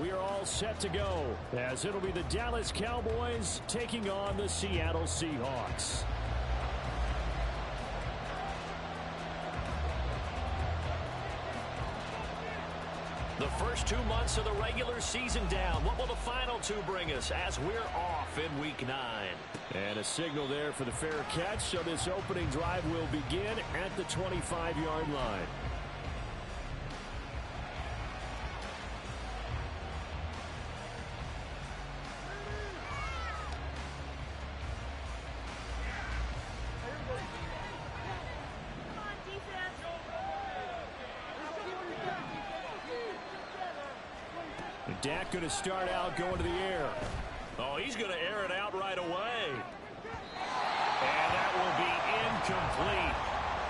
We are all set to go, as it'll be the Dallas Cowboys taking on the Seattle Seahawks. The first 2 months of the regular season down. What will the final two bring us as we're off in Week 9? And a signal there for the fair catch, so this opening drive will begin at the 25-yard line. Dak going to start out going to the air. Oh, he's going to air it out right away. And that will be incomplete.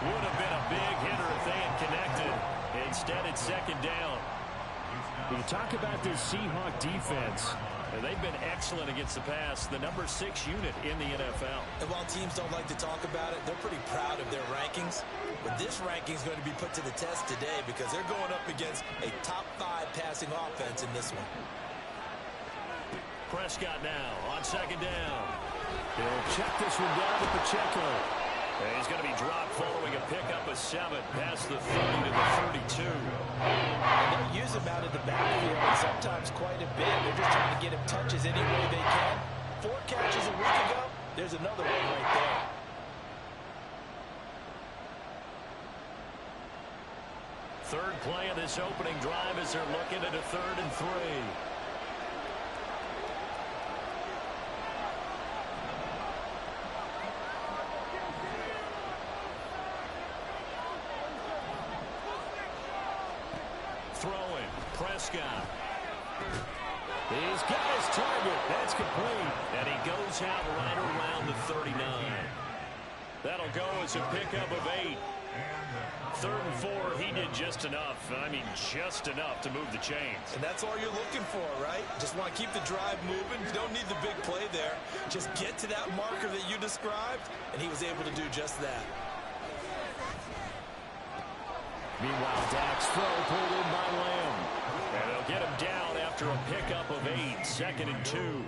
Would have been a big hitter if they had connected. Instead, it's second down. You talk about this Seahawk defense. They've been excellent against the pass, the number 6 unit in the NFL. And while teams don't like to talk about it, they're pretty proud of their rankings. But this ranking is going to be put to the test today because they're going up against a top 5 passing offense in this one. Prescott now on second down. He'll check this one down to Pacheco. And he's going to be dropped following a pickup of 7 past the 30 to the 32. And they use him out in the backfield and sometimes quite a bit. They're just trying to get him touches any way they can. 4 catches a week ago. There's another one right there. Third play of this opening drive as they're looking at a 3rd and 3. Throwing, Prescott. He's got his target. That's complete. And he goes out right around the 39. That'll go as a pickup of 8. 3rd and 4, he did just enough. I mean, just enough to move the chains. And that's all you're looking for, right? Just want to keep the drive moving. You don't need the big play there. Just get to that marker that you described, and he was able to do just that. Meanwhile, Dak's throw pulled in by Lamb. And they'll get him down after a pickup of 8, 2nd and 2.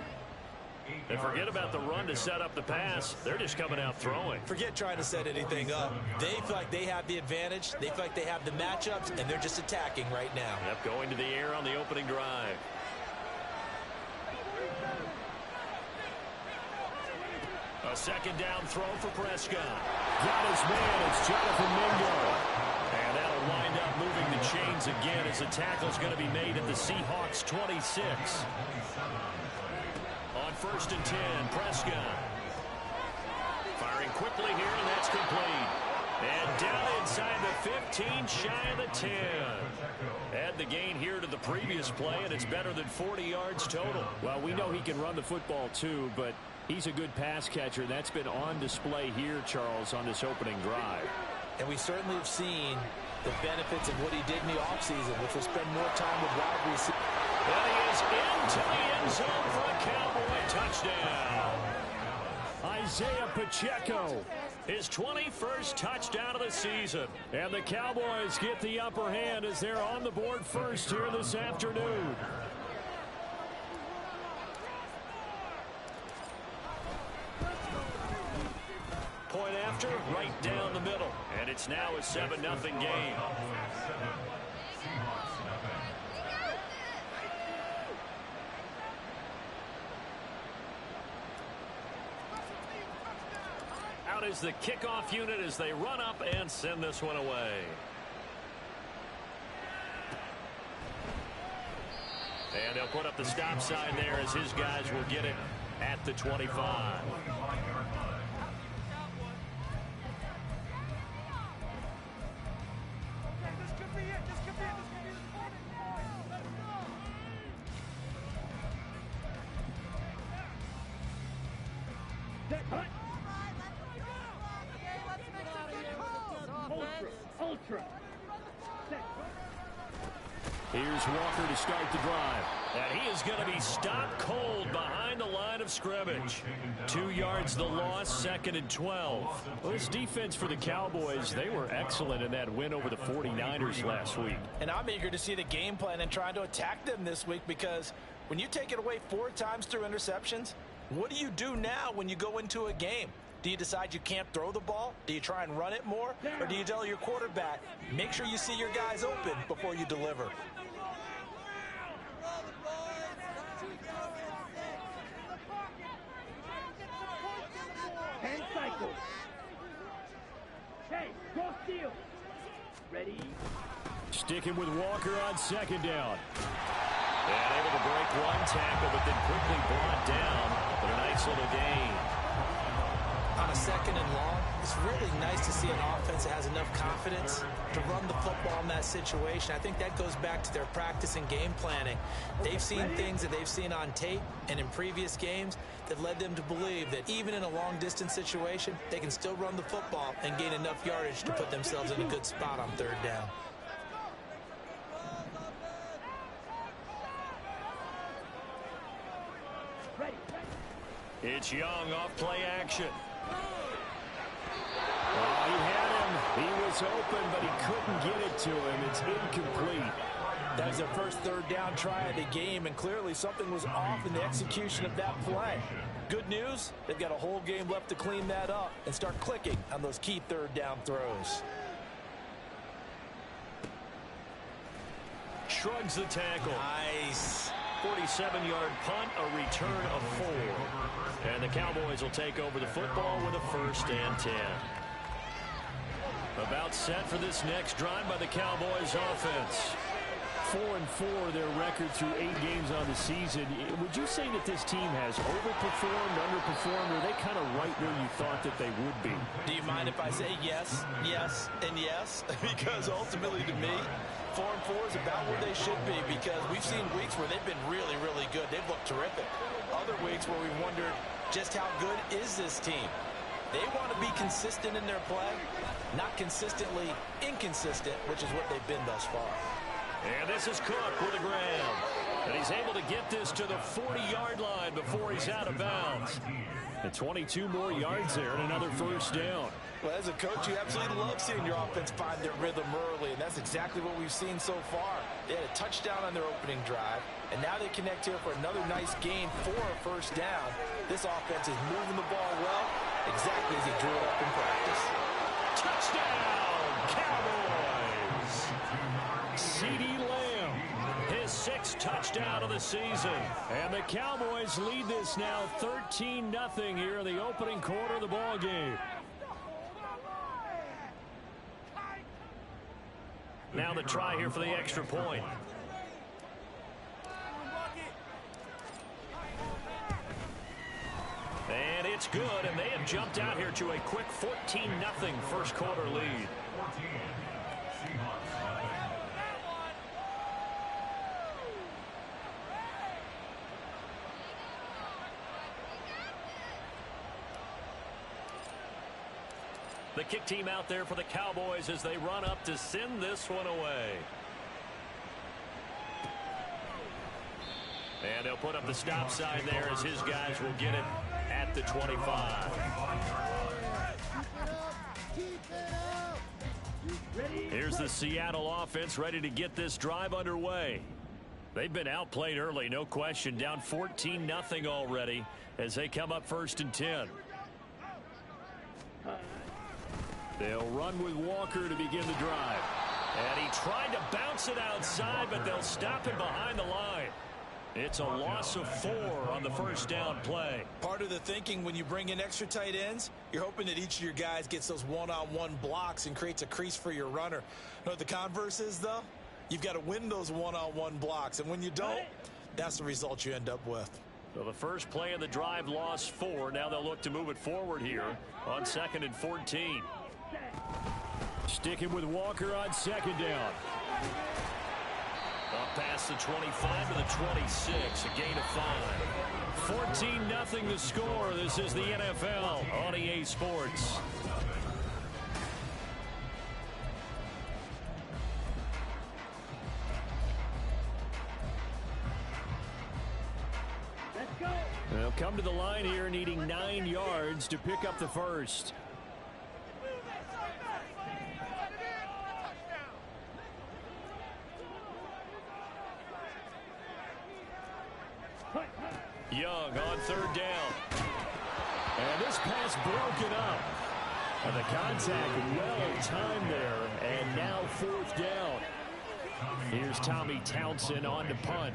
And forget about the run to set up the pass. They're just coming out throwing. Forget trying to set anything up. They feel like they have the advantage. They feel like they have the matchups, and they're just attacking right now. Yep, going to the air on the opening drive. A second down throw for Prescott. Got his man. It's Jonathan Mingo. And that'll wind up moving the chains again as the tackle's going to be made at the Seahawks 26. On 1st and 10, Prescott. Firing quickly here, and that's complete. And down inside the 15, shy of the 10. Add the gain here to the previous play, and it's better than 40 yards total. Well, we know he can run the football too, but he's a good pass catcher. That's been on display here, Charles, on this opening drive. And we certainly have seen the benefits of what he did in the offseason, which was spend more time with wide receivers. And he is into the end zone for a Cowboy touchdown. Isaiah Pacheco, his 21st touchdown of the season. And the Cowboys get the upper hand as they're on the board first here this afternoon. Point after, right down the middle. And it's now a 7-0 game. Out is the kickoff unit as they run up and send this one away. And they'll put up the stop sign there as his guys will get it at the 25. Here's Walker to start the drive. And he is going to be stopped cold behind the line of scrimmage. 2 yards the loss, 2nd and 12. Well, this defense for the Cowboys, they were excellent in that win over the 49ers last week. And I'm eager to see the game plan and trying to attack them this week, because when you take it away 4 times through interceptions, what do you do now when you go into a game? Do you decide you can't throw the ball? Do you try and run it more? Or do you tell your quarterback, make sure you see your guys open before you deliver? Hand cycle. Hey, go steal. Ready? Sticking with Walker on 2nd down. And able to break 1 tackle, but then quickly brought down. But a nice little gain. On a 2nd and long, it's really nice to see an offense that has enough confidence to run the football in that situation. I think that goes back to their practice and game planning. They've seen things that they've seen on tape and in previous games that led them to believe that even in a long-distance situation, they can still run the football and gain enough yardage to put themselves in a good spot on 3rd down. It's Young off play action. Oh, he had him. He was open, but he couldn't get it to him. It's incomplete. That was their first 3rd down try of the game, and clearly something was off in the execution of that play. Good news, they've got a whole game left to clean that up and start clicking on those key 3rd down throws. Shrugs the tackle. Nice. 47-yard punt, a return of 4. And the Cowboys will take over the football with a 1st and 10. About set for this next drive by the Cowboys offense. 4-4 their record through 8 games on the season. Would you say that this team has overperformed, underperformed, or are they kind of right where you thought that they would be? Do you mind if I say yes, yes, and yes? Because ultimately to me, 4-4 is about where they should be, because we've seen weeks where they've been really, really good. They've looked terrific. Other weeks where we wondered just how good is this team. They want to be consistent in their play, not consistently inconsistent, which is what they've been thus far. And this is Cook with the grab. And he's able to get this to the 40-yard line before he's out of bounds. And 22 more yards there and another 1st down. Well, as a coach, you absolutely love seeing your offense find their rhythm early, and that's exactly what we've seen so far. They had a touchdown on their opening drive, and now they connect here for another nice gain for a 1st down. This offense is moving the ball well, exactly as he drew it up in practice. Touchdown, Cowboys! CeeDee Lamb, his 6th touchdown of the season. And the Cowboys lead this now 13-0 here in the opening quarter of the ball game. Now the try here for the extra point. And it's good, and they have jumped out here to a quick 14-0 first quarter lead. The kick team out there for the Cowboys as they run up to send this one away. And they'll put up the stop sign there as his guys will get it at the 25. Here's the Seattle offense ready to get this drive underway. They've been outplayed early, no question. Down 14-0 already as they come up 1st and 10. They'll run with Walker to begin the drive. And he tried to bounce it outside, but they'll stop him behind the line. It's a loss of 4 on the 1st down play. Part of the thinking when you bring in extra tight ends, you're hoping that each of your guys gets those one-on-one blocks and creates a crease for your runner. You know what the converse is, though? You've got to win those one-on-one blocks, and when you don't, that's the result you end up with. So the first play of the drive lost 4. Now they'll look to move it forward here on 2nd and 14. Sticking with Walker on 2nd down. Up past the 25 to the 26, a gain of 5. 14-0 the score. This is the NFL on EA Sports. come to the line here needing 9 yards to pick up the first. Young on 3rd down. And this pass broken up. And the contact well timed there. And now 4th down. Here's Tommy Townsend on to punt.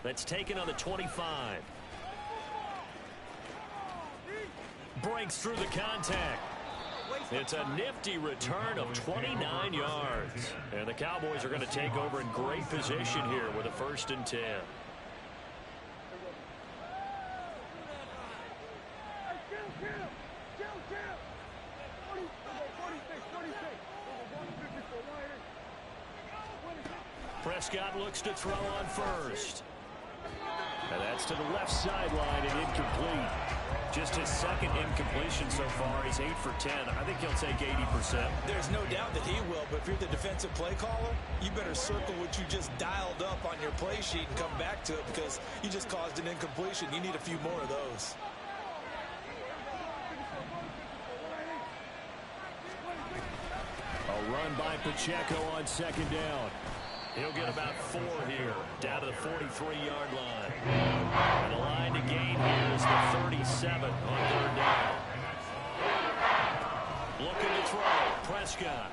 That's taken on the 25. Breaks through the contact. It's a nifty return of 29 yards. And the Cowboys are going to take over in great position here with a 1st and 10. Prescott looks to throw on 1st. And that's to the left sideline and incomplete. Just his 2nd incompletion so far. He's 8 for 10. I think he'll take 80%. There's no doubt that he will, but if you're the defensive play caller, you better circle what you just dialed up on your play sheet and come back to it because you just caused an incompletion. You need a few more of those. A run by Pacheco on 2nd down. He'll get about 4 here, down to the 43-yard line. And the line to gain here is the 37 on 3rd down. Looking to throw, Prescott.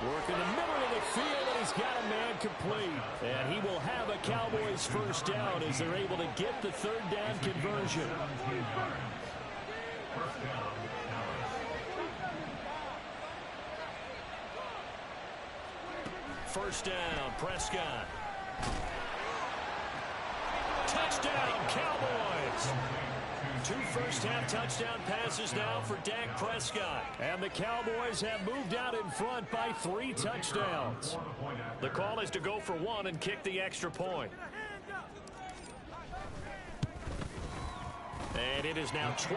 Working the middle of the field, and he's got a man complete. And he will have a Cowboys 1st down as they're able to get the 3rd down conversion. First down, Prescott. Touchdown, Cowboys. 2 first-half touchdown passes now for Dak Prescott. And the Cowboys have moved out in front by 3 touchdowns. The call is to go for 1 and kick the extra point. And it is now 21-0.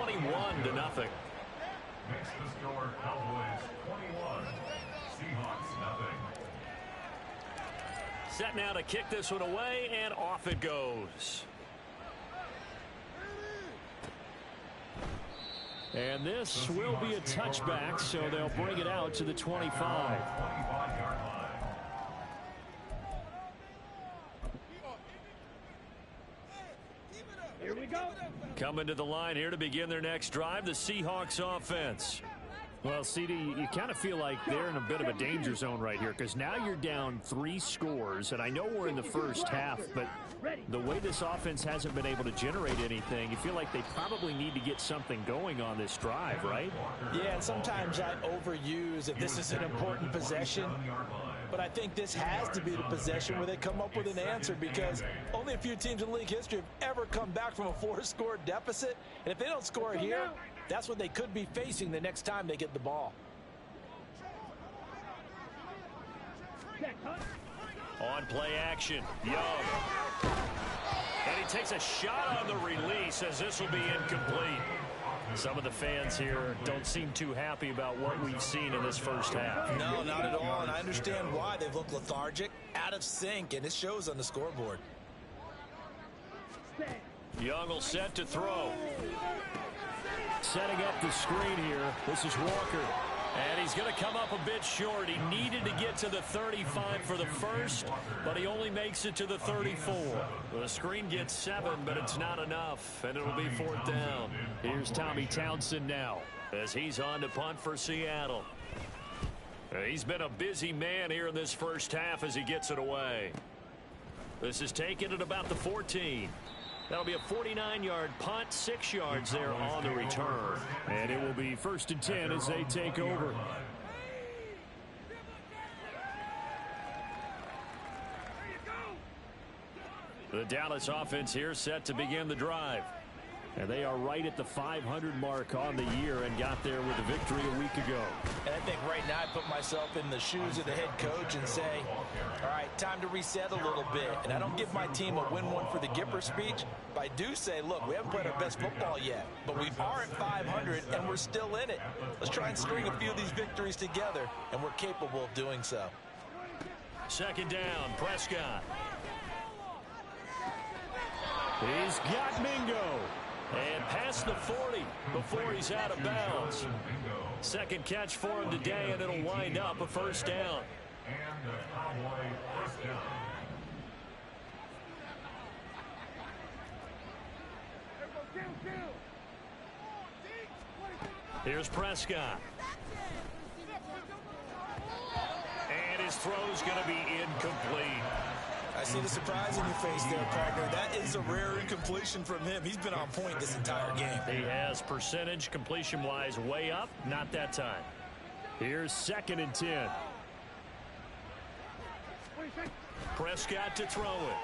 Makes the score Cowboys 21, Seahawks nothing. Set now to kick this one away, and off it goes. And this will be a touchback, so they'll bring it out to the 25. Here we go. Coming to the line here to begin their next drive, the Seahawks offense. Well, CD, you kind of feel like they're in a bit of a danger zone right here because now you're down 3 scores, and I know we're in the first half, but the way this offense hasn't been able to generate anything, you feel like they probably need to get something going on this drive, right? Yeah, and sometimes I overuse if this is an important possession, but I think this has to be the possession where they come up with an answer because only a few teams in league history have ever come back from a 4-score deficit, and if they don't score here, that's what they could be facing the next time they get the ball. On play action, Young. And he takes a shot on the release as this will be incomplete. Some of the fans here don't seem too happy about what we've seen in this first half. No, not at all, and I understand why. They've looked lethargic, out of sync, and it shows on the scoreboard. Young will set to throw. Setting up the screen here. This is Walker. And he's going to come up a bit short. He needed to get to the 35 for the first, but he only makes it to the 34. The screen gets 7, but it's not enough, and it'll be 4th down. Here's Tommy Townsend now as he's on to punt for Seattle. He's been a busy man here in this first half as he gets it away. This is taken at about the 14. That'll be a 49-yard punt, 6 yards there on the return. And it will be 1st and 10 as they take over. The Dallas offense here set to begin the drive. And they are right at the 500 mark on the year and got there with a victory a week ago. And I think right now I put myself in the shoes of the head coach and say, all right, time to reset a little bit. And I don't give my team a win one for the Gipper speech, But I do say, look, we haven't played our best football yet, but we are at 500 and we're still in it. Let's try and string a few of these victories together, and we're capable of doing so. Second down, Prescott. He's got Mingo. And past the 40 before he's out of bounds. Second catch for him today, and it'll wind up a first down. And the Cowboy first down. Here's Prescott. And his throw's going to be incomplete. I see the surprise in your face there, partner. That is a rare incompletion from him. He's been on point this entire game. He has percentage completion-wise way up. Not that time. Here's 2nd and 10. Prescott to throw it.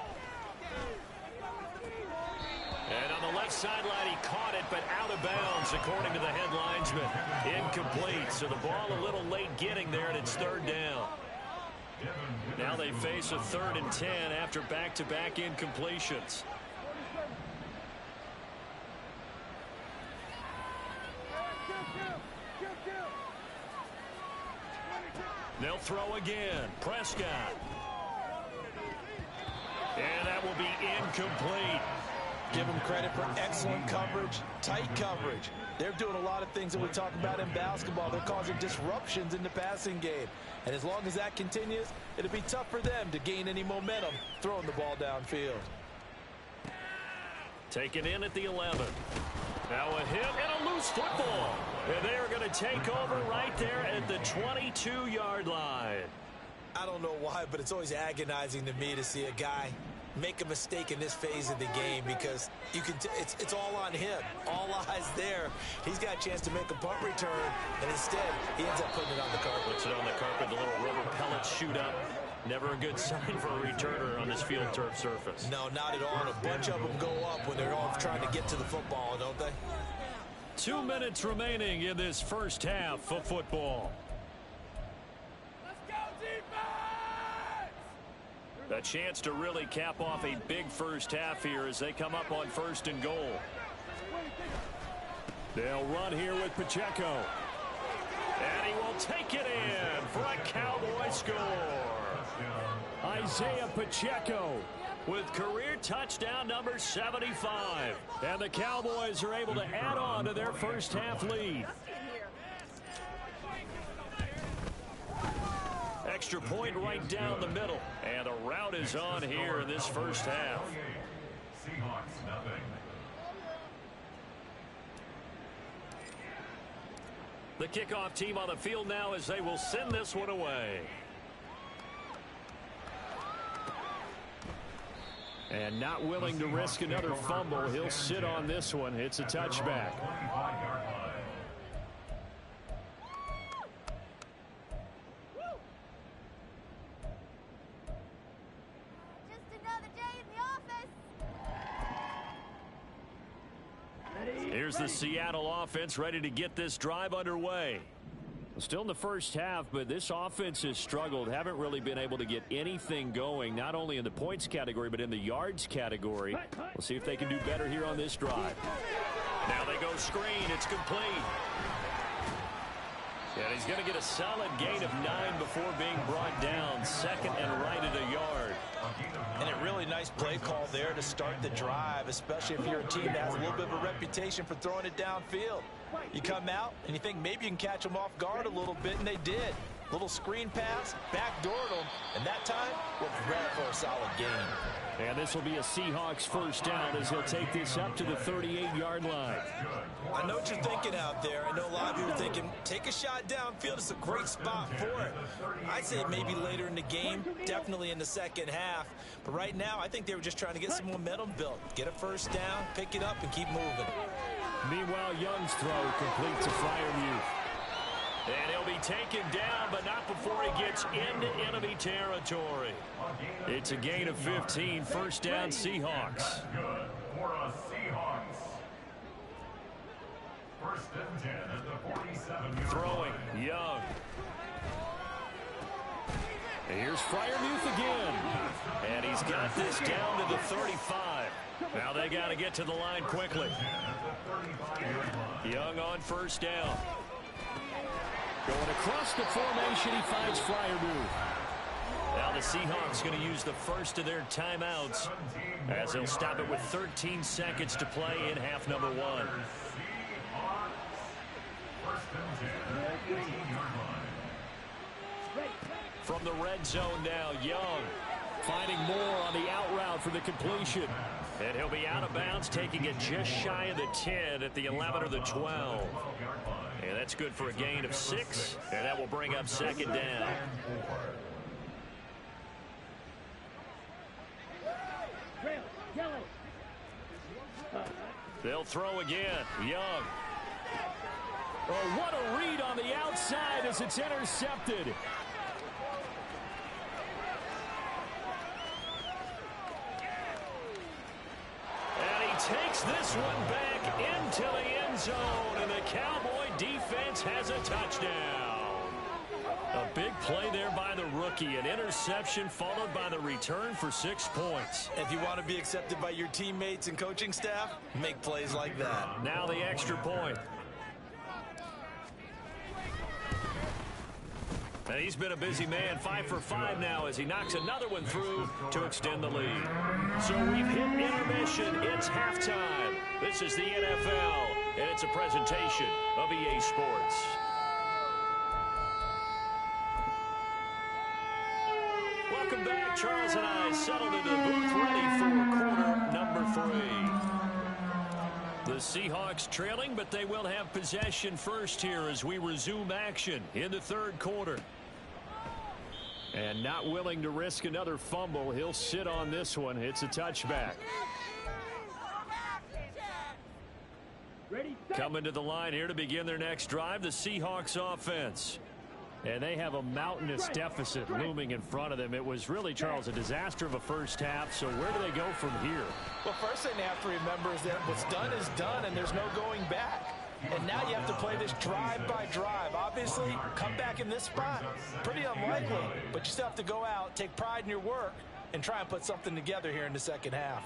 And on the left sideline, he caught it, but out of bounds, according to the head linesman. Incomplete, so the ball a little late getting there, and it's 3rd down. Now they face a 3rd and 10 after back-to-back incompletions. They'll throw again. Prescott. And that will be incomplete. Give them credit for excellent coverage, tight coverage. They're doing a lot of things that we talk about in basketball. They're causing disruptions in the passing game. And as long as that continues, it'll be tough for them to gain any momentum throwing the ball downfield. Taken in at the 11. Now a hit and a loose football. And they are going to take over right there at the 22-yard line. I don't know why, but it's always agonizing to me to see a guy make a mistake in this phase of the game, because you can it's all on him. All eyes there. He's got a chance to make a punt return, and instead he ends up putting it on the carpet. Puts it on the carpet. The little rubber pellets shoot up. Never a good sign for a returner on this field turf surface. No, not at all. And a bunch of them go up when they're all trying to get to the football, don't they? 2 minutes remaining in this first half of football. A chance to really cap off a big first half here as they come up on 1st and goal. They'll run here with Pacheco. And he will take it in for a Cowboy score. Isaiah Pacheco with career touchdown number 75. And the Cowboys are able to add on to their first half lead. Extra point right down the middle. And the route is on here in this first half. Seahawks nothing. The kickoff team on the field now as they will send this one away. And not willing to risk another fumble. He'll sit on this one. It's a touchback. Here's the Seattle offense ready to get this drive underway. Still in the first half, but this offense has struggled. Haven't really been able to get anything going, not only in the points category, but in the yards category. We'll see if they can do better here on this drive. Now they go screen. It's complete. And he's going to get a solid gain of 9 before being brought down. 2nd and right at a yard. And a really nice play call there to start the drive, especially if you're a team that has a little bit of a reputation for throwing it downfield. You come out and you think maybe you can catch them off guard a little bit, and they did. Little screen pass, backdoored them, and that time was right for a solid gain. And this will be a Seahawks first down as he'll take this up to the 38-yard line. I know what you're thinking out there. I know a lot of you are thinking, take a shot downfield. It's a great spot for it. I'd say maybe later in the game, definitely in the second half. But right now, I think they were just trying to get some momentum built. Get a first down, pick it up, and keep moving. Meanwhile, Young's throw complete to Freiermuth. And he'll be taken down, but not before he gets into enemy territory. It's a gain of 15. First down, Seahawks. Good for a Seahawks. 1st and 10 at the 47-yard Throwing, line. Young. Here's Freiermuth again. And he's got this down to the 35. Now they got to get to the line quickly. Young on first down. Going across the formation, he finds Fryermuth. Now the Seahawks going to use the first of their timeouts as they'll stop it with 13 seconds to play in half number 1. From the red zone now, Young finding more on the out route for the completion. And he'll be out of bounds, taking it just shy of the 10 at the 11 or the 12. And that's good for a gain of 6, and that will bring up second down. They'll throw again. Young. Oh, what a read on the outside as it's intercepted. And he takes this one back into the end zone, and the Cowboy defense has a touchdown. A big play there by the rookie. An interception followed by the return for 6 points. If you want to be accepted by your teammates and coaching staff, make plays like that. Now the extra point. And he's been a busy man, 5 for 5 now as he knocks another one through to extend the lead. So we've hit intermission. It's halftime. This is the NFL, and it's a presentation of EA Sports. Welcome back. Charles and I settled into the booth ready for quarter number 3. The Seahawks trailing, but they will have possession first here as we resume action in the third quarter. And not willing to risk another fumble, he'll sit on this one. It's a touchback. Coming to the line here to begin their next drive, the Seahawks offense. And they have a mountainous deficit looming in front of them. It was really, Charles, a disaster of a first half. So where do they go from here? Well, first thing they have to remember is that what's done is done, and there's no going back. And now you have to play this drive by drive. Obviously, come back in this spot, pretty unlikely. But you still have to go out, take pride in your work, and try and put something together here in the second half.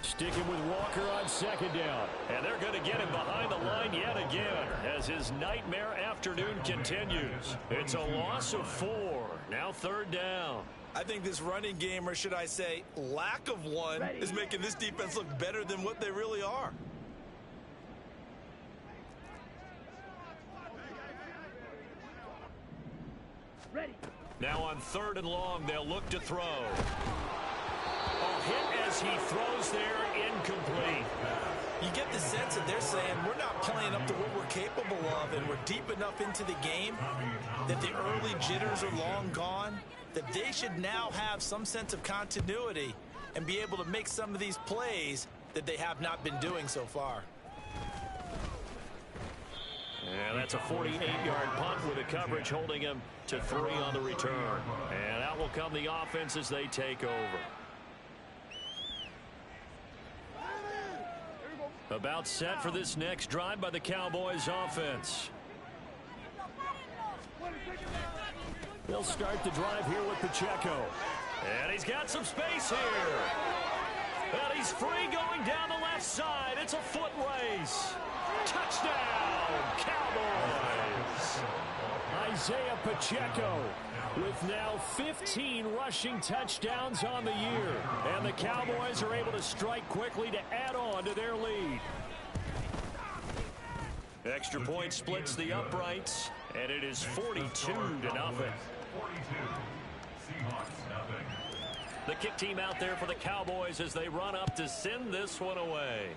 Sticking with Walker on second down. And they're going to get him behind the line yet again as his nightmare afternoon continues. It's a loss of 4. Now third down. I think this running game, or should I say lack of one, is making this defense look better than what they really are. Now on third and long, they'll look to throw. Hit as he throws there, incomplete. You get the sense that they're saying we're not playing up to what we're capable of, and we're deep enough into the game that the early jitters are long gone, that they should now have some sense of continuity and be able to make some of these plays that they have not been doing so far. And that's a 48-yard punt with the coverage holding him to 3 on the return. And out will come the offense as they take over. About set for this next drive by the Cowboys offense. They'll start the drive here with Pacheco. And he's got some space here. And he's free going down the left side. It's a foot race. Touchdown, Cowboys. Isaiah Pacheco with now 15 rushing touchdowns on the year. And the Cowboys are able to strike quickly to add on to their lead. Extra point splits the uprights, and it is 42-0. The kick team out there for the Cowboys as they run up to send this one away.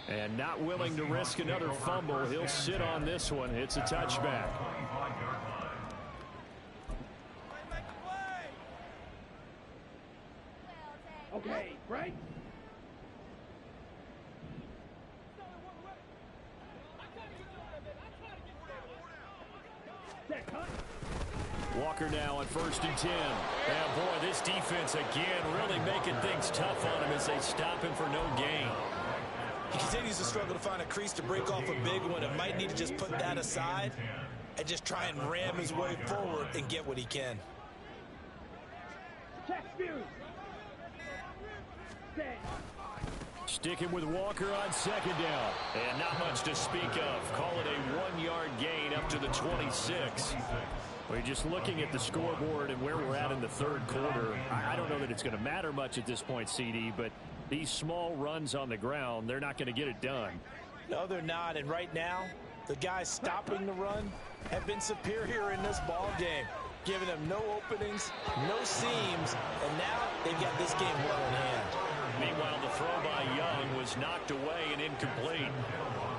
And not willing to risk another fumble, he'll sit on this one. It's a touchback. Okay, break. Walker now on 1st and 10. And boy, this defense again really making things tough on him as they stop him for no gain. He continues to struggle to find a crease to break off a big one. It might need to just put that aside and just try and ram his way forward and get what he can. Sticking with Walker on second down. And not much to speak of. Call it a 1-yard gain up to the 26. We're just looking at the scoreboard and where we're at in the third quarter. I don't know that it's going to matter much at this point, CD, but these small runs on the ground, they're not going to get it done. No, they're not. And right now, the guys stopping the run have been superior in this ball game, giving them no openings, no seams, and now they've got this game well in hand. Meanwhile, the throw by Young was knocked away and incomplete.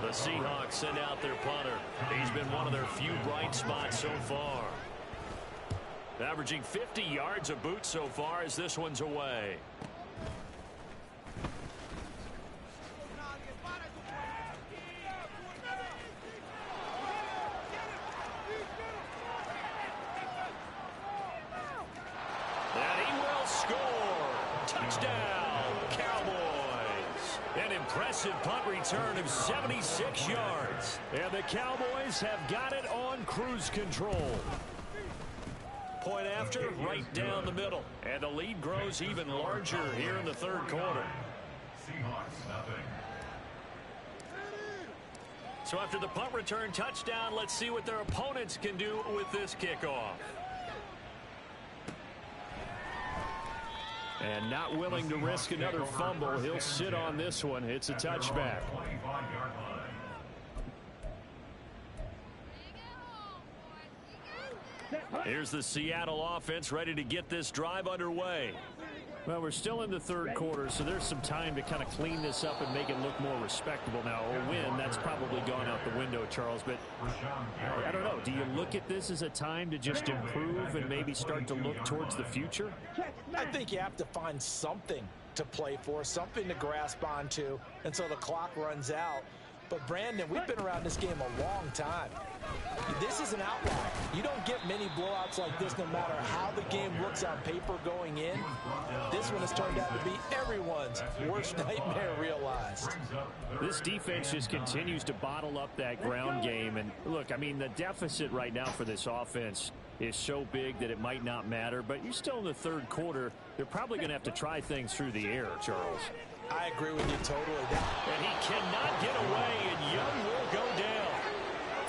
The Seahawks send out their punter. He's been one of their few bright spots so far. Averaging 50 yards a boot so far as this one's away. And he will score. Touchdown, Cowboys. An impressive punt return of 76 yards. And the Cowboys have got it on cruise control. Point after, right down the middle. And the lead grows even larger here in the third quarter. Seahawks, nothing. So after the punt return touchdown, let's see what their opponents can do with this kickoff. And not willing to risk another fumble, he'll sit on this one. It's a touchback. 25-yard line. Here's the Seattle offense ready to get this drive underway. Well, we're still in the third quarter, so there's some time to kind of clean this up and make it look more respectable. Now, a win, that's probably gone out the window, Charles. But I don't know. Do you look at this as a time to just improve and maybe start to look towards the future? I think you have to find something to play for, something to grasp onto until the clock runs out. But, Brandon, we've been around this game a long time. This is an outlier. You don't get many blowouts like this no matter how the game looks on paper going in. This one has turned out to be everyone's worst nightmare realized. This defense just continues to bottle up that ground game. And, look, I mean, the deficit right now for this offense is so big that it might not matter. But you're still in the third quarter. They're probably going to have to try things through the air, Charles. I agree with you totally. And he cannot get away, and Young will go down.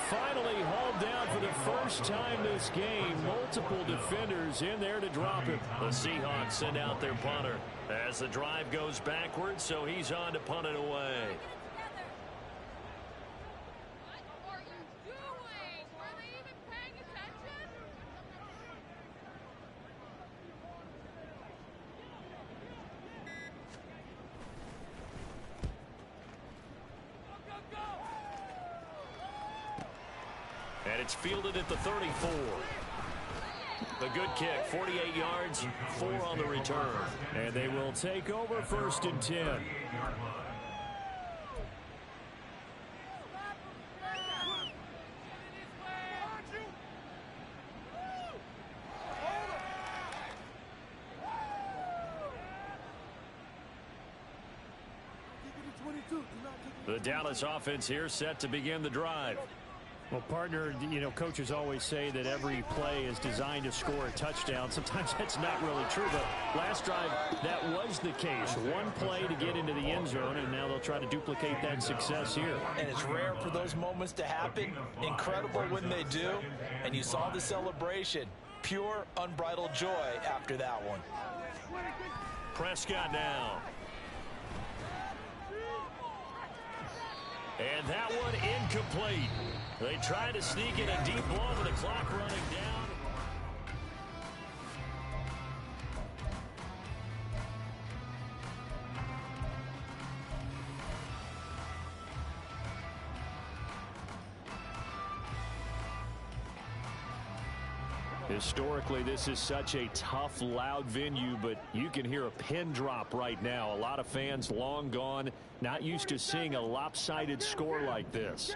Finally hauled down for the first time this game. Multiple defenders in there to drop him. The Seahawks send out their punter as the drive goes backwards, so he's on to punt it away. And it's fielded at the 34. The good kick, 48 yards, 4 on the return. And they will take over 1st and 10. The Dallas offense here set to begin the drive. Well, partner, you know, coaches always say that every play is designed to score a touchdown. Sometimes that's not really true, but last drive, that was the case. One play to get into the end zone, and now they'll try to duplicate that success here. And it's rare for those moments to happen. Incredible when they do. And you saw the celebration. Pure, unbridled joy after that one. Prescott now. And that one incomplete. They try to sneak in a deep ball with the clock running down. Historically, this is such a tough, loud venue, but you can hear a pin drop right now. A lot of fans long gone, not used to seeing a lopsided score like this.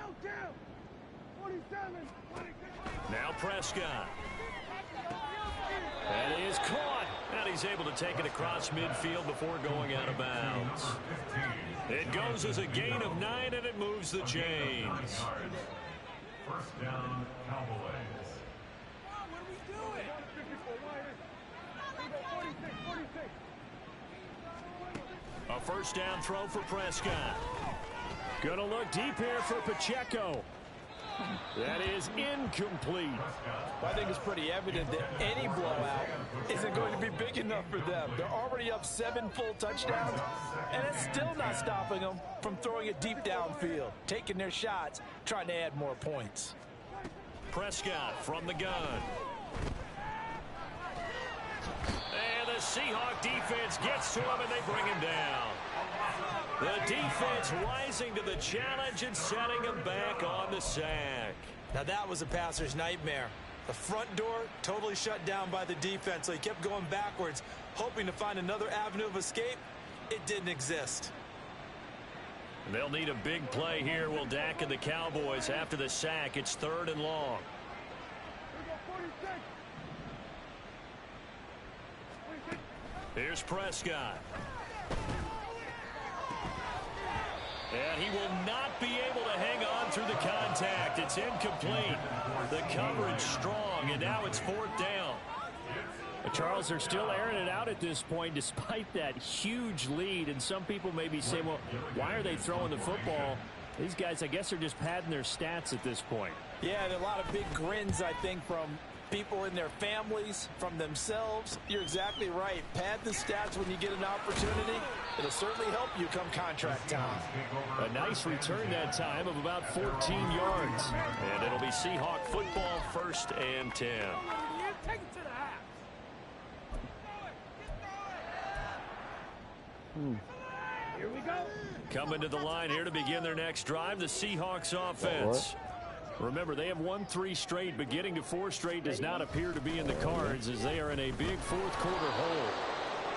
Now Prescott. And he is caught. And he's he's able to take it across midfield before going out of bounds. It goes as a gain of 9, and it moves the chains. First down, Cowboys. A first down throw for Prescott. Gonna look deep here for Pacheco. That is incomplete. I think it's pretty evident that any blowout isn't going to be big enough for them. They're already up 7 full touchdowns, and it's still not stopping them from throwing it deep downfield, taking their shots, trying to add more points. Prescott from the gun. And the Seahawk defense gets to him, and they bring him down. The defense rising to the challenge and setting him back on the sack. Now that was a passer's nightmare. The front door totally shut down by the defense, so he kept going backwards, hoping to find another avenue of escape. It didn't exist. They'll need a big play here, will Dak and the Cowboys. After the sack, it's 3rd and long. Here's Prescott. And he will not be able to hang on through the contact. It's incomplete. The coverage strong, and now it's 4th down. Charles, they're still airing it out at this point despite that huge lead. And some people may be saying, well, why are they throwing the football? These guys, I guess, are just padding their stats at this point. Yeah, there are a lot of big grins, I think, from people in their families, from themselves. You're exactly right. Pad the stats when you get an opportunity. It'll certainly help you come contract time. A nice return that time of about 14 yards. And it'll be Seahawk football, 1st and 10. Here we go. Coming to the line here to begin their next drive, the Seahawks offense. Remember, they have won 3 straight, but getting to 4 straight does not appear to be in the cards as they are in a big 4th quarter hole.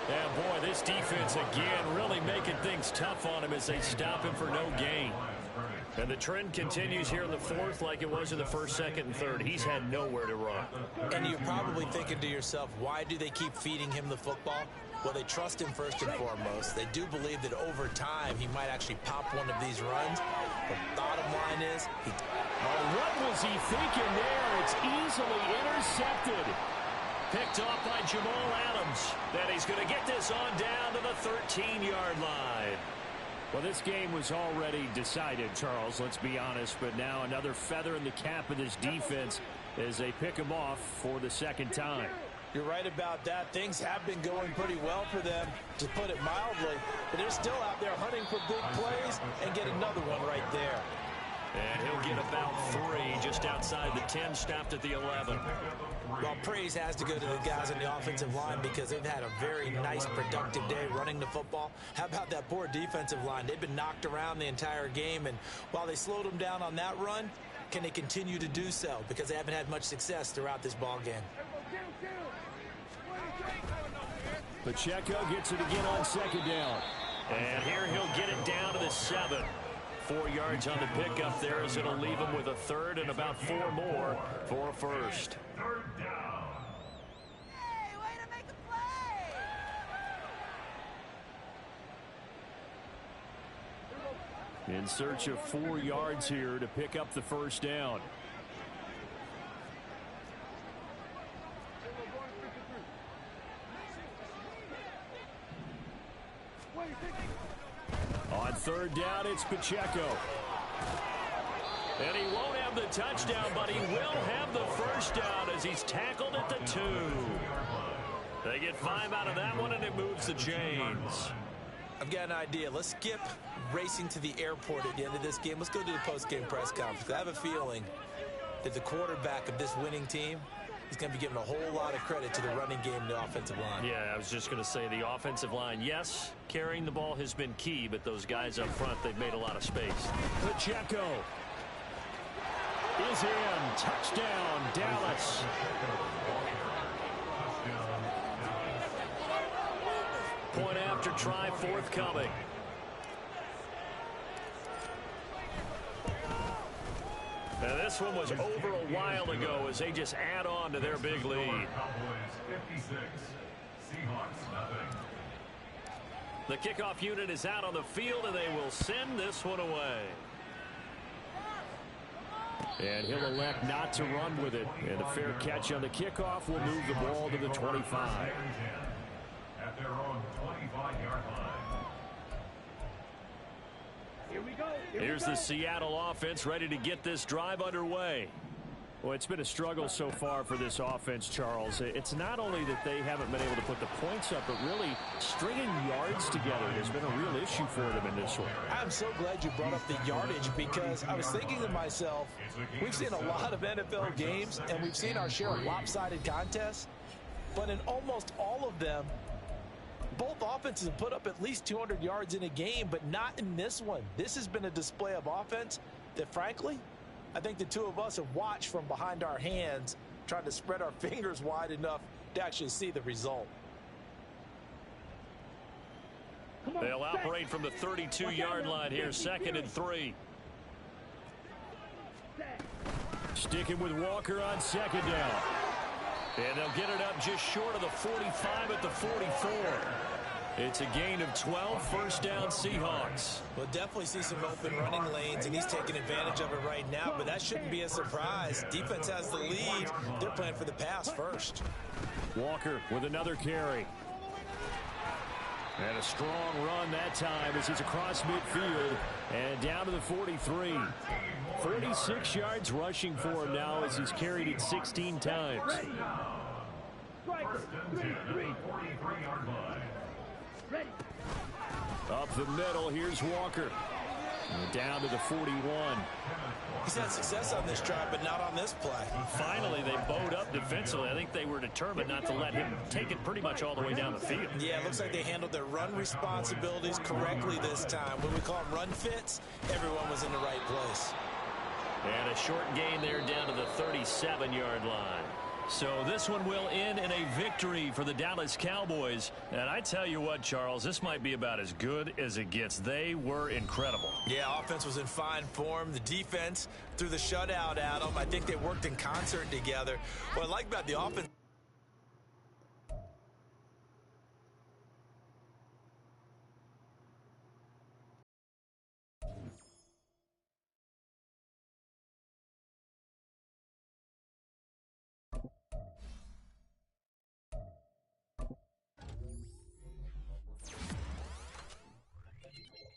And boy, this defense again really making things tough on him as they stop him for no gain. And the trend continues here in the 4th like it was in the 1st, 2nd, and 3rd. He's had nowhere to run. And you're probably thinking to yourself, why do they keep feeding him the football? Well, they trust him first and foremost. They do believe that over time he might actually pop one of these runs. The bottom line is, what was he thinking there? It's easily intercepted. Picked off by Jamal Adams. Then he's going to get this on down to the 13-yard line. Well, this game was already decided, Charles, let's be honest. But now another feather in the cap of this defense as they pick him off for the 2nd time. You're right about that. Things have been going pretty well for them, to put it mildly. But they're still out there hunting for big plays and get another one right there. And he'll get about 3 just outside the 10, stopped at the 11. Well, praise has to go to the guys on the offensive line because they've had a very nice, productive day running the football. How about that poor defensive line? They've been knocked around the entire game, and while they slowed them down on that run, can they continue to do so? Because they haven't had much success throughout this ball game. Pacheco gets it again on 2nd down. And here he'll get it down to the 7. 4 yards on the pickup there as it'll leave him with a 3rd and about 4 more for a 1st. 3rd down. Hey, way to make a play! In search of 4 yards here to pick up the 1st down. On 3rd down, it's Pacheco. And he won't have the touchdown, but he will have the 1st down as he's tackled at the 2. They get 5 out of that one, and it moves the chains. I've got an idea. Let's skip racing to the airport at the end of this game. Let's go to the post-game press conference. I have a feeling that the quarterback of this winning team is going to be giving a whole lot of credit to the running game and the offensive line. Yeah, I was just going to say the offensive line, yes, carrying the ball has been key, but those guys up front, they've made a lot of space. Pacheco is in. Touchdown, Dallas. Point after try forthcoming. Now this one was over a while ago as they just add on to their big lead. Cowboys 56, Seahawks, nothing. The kickoff unit is out on the field, and they will send this one away. And he'll elect not to run with it. And a fair catch on the kickoff will move the ball to the 25. At their own 25-yard line. Here we go. Here's the Seattle offense ready to get this drive underway. Well, it's been a struggle so far for this offense, Charles. It's not only that they haven't been able to put the points up, but really stringing yards together has been a real issue for them in this one. I'm so glad you brought up the yardage, because I was thinking to myself, we've seen a lot of NFL games, and we've seen our share of lopsided contests, but in almost all of them, both offenses have put up at least 200 yards in a game, but not in this one. This has been a display of offense that, frankly, I think the two of us have watched from behind our hands, trying to spread our fingers wide enough to actually see the result. They'll operate from the 32-yard line here, 2nd and 3. Sticking with Walker on 2nd down. And they'll get it up just short of the 45 at the 44. It's a gain of 12, first down Seahawks. We'll definitely see some open running lanes, and he's taking advantage of it right now, but that shouldn't be a surprise. Defense has the lead. They're playing for the pass first. Walker with another carry. And a strong run that time as he's across midfield and down to the 43. 46 yards rushing for him now as he's carried it 16 times. Striker, 43-yard line. ready. Up the middle, here's Walker. And down to the 41. He's had success on this drive, but not on this play. Finally, they bowed up defensively. I think they were determined not to let him take it pretty much all the way down the field. Yeah, it looks like they handled their run responsibilities correctly this time. When we call them run fits, everyone was in the right place. And a short gain there down to the 37-yard line. So this one will end in a victory for the Dallas Cowboys. And I tell you what, Charles, this might be about as good as it gets. They were incredible. Yeah, offense was in fine form. The defense threw the shutout at them. I think they worked in concert together. What I like about the offense